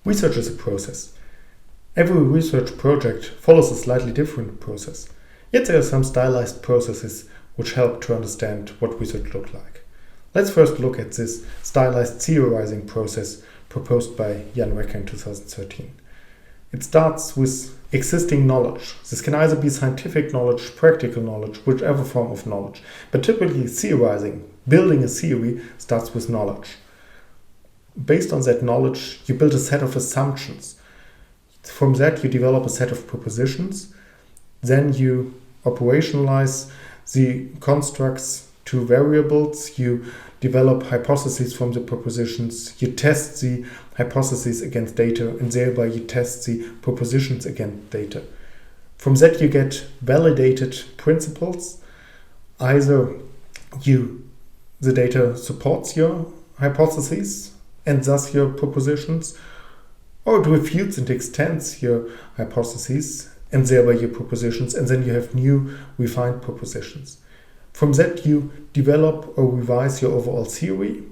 Research is a process. Every research project follows a slightly different process. Yet there are some stylized processes which help to understand what research looks like. Let's first look at this stylized theorizing process proposed by Jan Wecker in 2013. It starts with existing knowledge. This can either be scientific knowledge, practical knowledge, whichever form of knowledge. But typically theorizing, building a theory, starts with knowledge. Based on that knowledge, you build a set of assumptions. From that, you develop a set of propositions. Then you operationalize the constructs to variables. You develop hypotheses from the propositions. You test the hypotheses against data, and thereby you test the propositions against data. From that, you get validated principles. Either the data supports your hypotheses and thus your propositions, or it refutes and extends your hypotheses and thereby your propositions, and then you have new refined propositions. From that, you develop or revise your overall theory.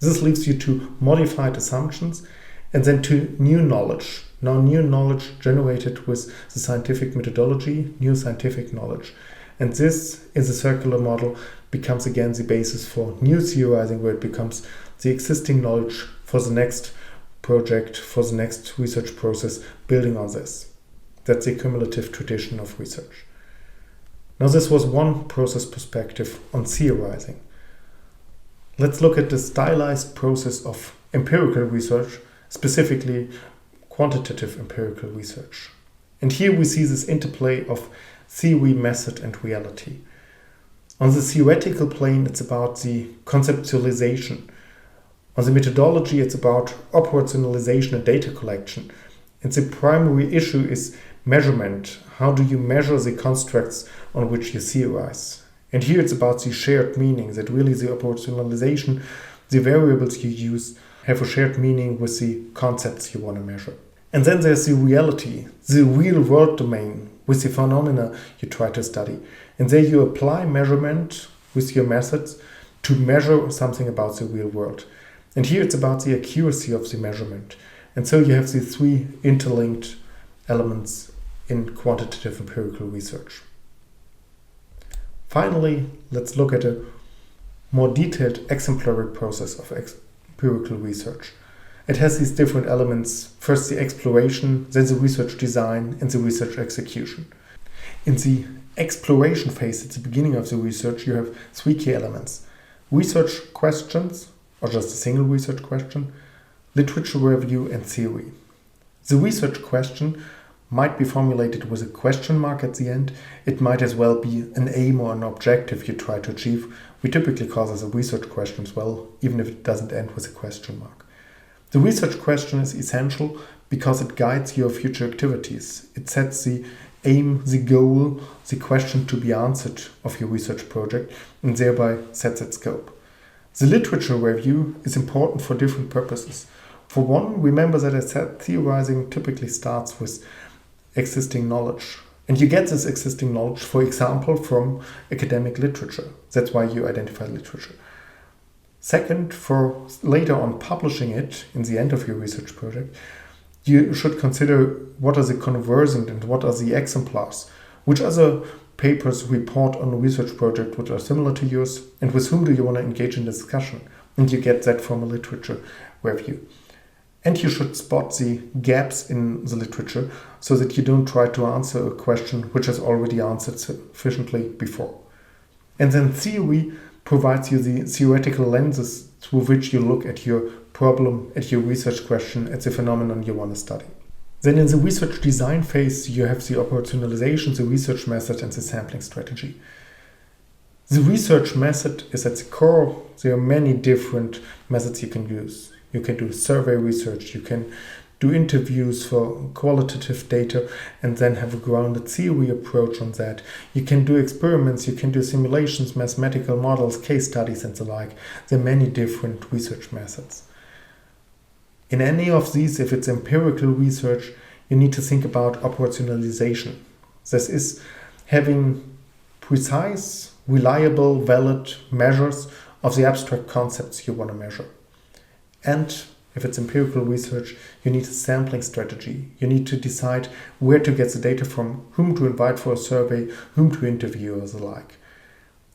This leads you to modified assumptions and then to new knowledge. Now, new knowledge generated with the scientific methodology, new scientific knowledge. And this, in the circular model, becomes again the basis for new theorizing, where it becomes the existing knowledge for the next project, for the next research process, building on this. That's the cumulative tradition of research. Now, this was one process perspective on theorizing. Let's look at the stylized process of empirical research, specifically quantitative empirical research. And here we see this interplay of theory, method, and reality. On the theoretical plane, it's about the conceptualization. On the methodology, it's about operationalization and data collection. And the primary issue is measurement. How do you measure the constructs on which you theorize? And here it's about the shared meaning, that really the operationalization, the variables you use, have a shared meaning with the concepts you want to measure. And then there's the reality, the real world domain, with the phenomena you try to study. And there you apply measurement with your methods to measure something about the real world. And here it's about the accuracy of the measurement. And so you have the three interlinked elements in quantitative empirical research. Finally, let's look at a more detailed exemplary process of empirical research. It has these different elements: first the exploration, then the research design, and the research execution. In the exploration phase, at the beginning of the research, you have three key elements: research questions, or just a single research question, literature review, and theory. The research question might be formulated with a question mark at the end. It might as well be an aim or an objective you try to achieve. We typically call this a research question as well, even if it doesn't end with a question mark. The research question is essential because it guides your future activities. It sets the aim, the goal, the question to be answered of your research project, and thereby sets its scope. The literature review is important for different purposes. For one, remember that I said theorizing typically starts with existing knowledge. And you get this existing knowledge, for example, from academic literature. That's why you identify literature. Second, for later on publishing it in the end of your research project, you should consider what are the conversant and what are the exemplars. Which other papers report on a research project which are similar to yours, and with whom do you want to engage in discussion? And you get that from a literature review. And you should spot the gaps in the literature so that you don't try to answer a question which has already answered sufficiently before. And then theory provides you the theoretical lenses through which you look at your problem, at your research question, at the phenomenon you want to study. Then in the research design phase, you have the operationalization, the research method, and the sampling strategy. The research method is at the core. There are many different methods you can use. You can do survey research, you can do interviews for qualitative data and then have a grounded theory approach on that. You can do experiments, you can do simulations, mathematical models, case studies and the like. There are many different research methods. In any of these, if it's empirical research, you need to think about operationalization. This is having precise, reliable, valid measures of the abstract concepts you want to measure. And If it's empirical research, you need a sampling strategy. You need to decide where to get the data from, whom to invite for a survey, whom to interview, or the like.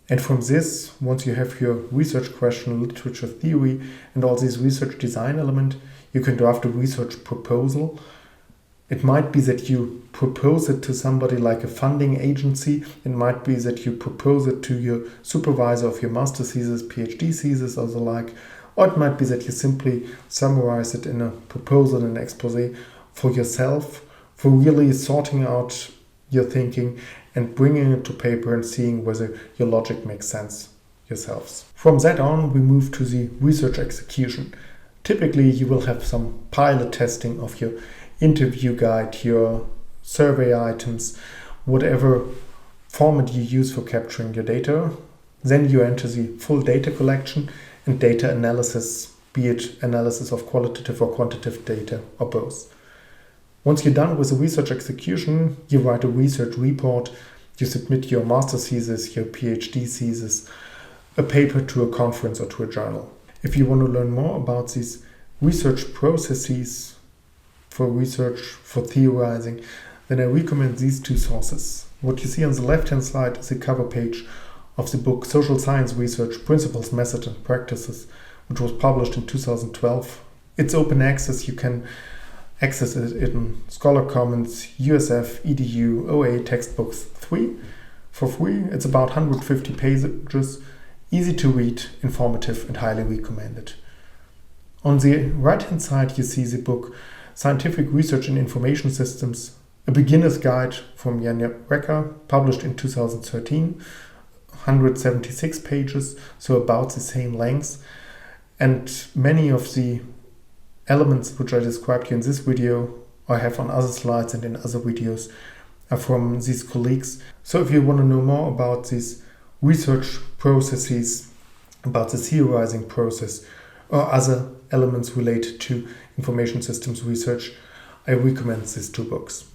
And from this, once you have your research question, literature theory, and all these research design elements, you can draft a research proposal. It might be that you propose it to somebody like a funding agency. It might be that you propose it to your supervisor of your master's thesis, PhD thesis, or the like. Or it might be that you simply summarize it in a proposal and expose for yourself, for really sorting out your thinking and bringing it to paper and seeing whether your logic makes sense yourselves. From that on, we move to the research execution. Typically, you will have some pilot testing of your interview guide, your survey items, whatever format you use for capturing your data. Then you enter the full data collection and data analysis, be it analysis of qualitative or quantitative data or both. Once you're done with the research execution, you write a research report, you submit your master's thesis, your PhD thesis, a paper to a conference or to a journal. If you want to learn more about these research processes for research, for theorizing, then I recommend these two sources. What you see on the left-hand side is the cover page of the book Social Science Research, Principles, Methods and Practices, which was published in 2012. It's open access. You can access it in Scholar Commons, USF, EDU, OA Textbooks 3 for free. It's about 150 pages, easy to read, informative and highly recommended. On the right-hand side you see the book Scientific Research in Information Systems, a beginner's guide from Jan Recker, published in 2013, 176 pages, so about the same length. And many of the elements which I described here in this video, I have on other slides and in other videos, are from these colleagues. So if you want to know more about these research processes, about the theorizing process, or other elements related to information systems research, I recommend these two books.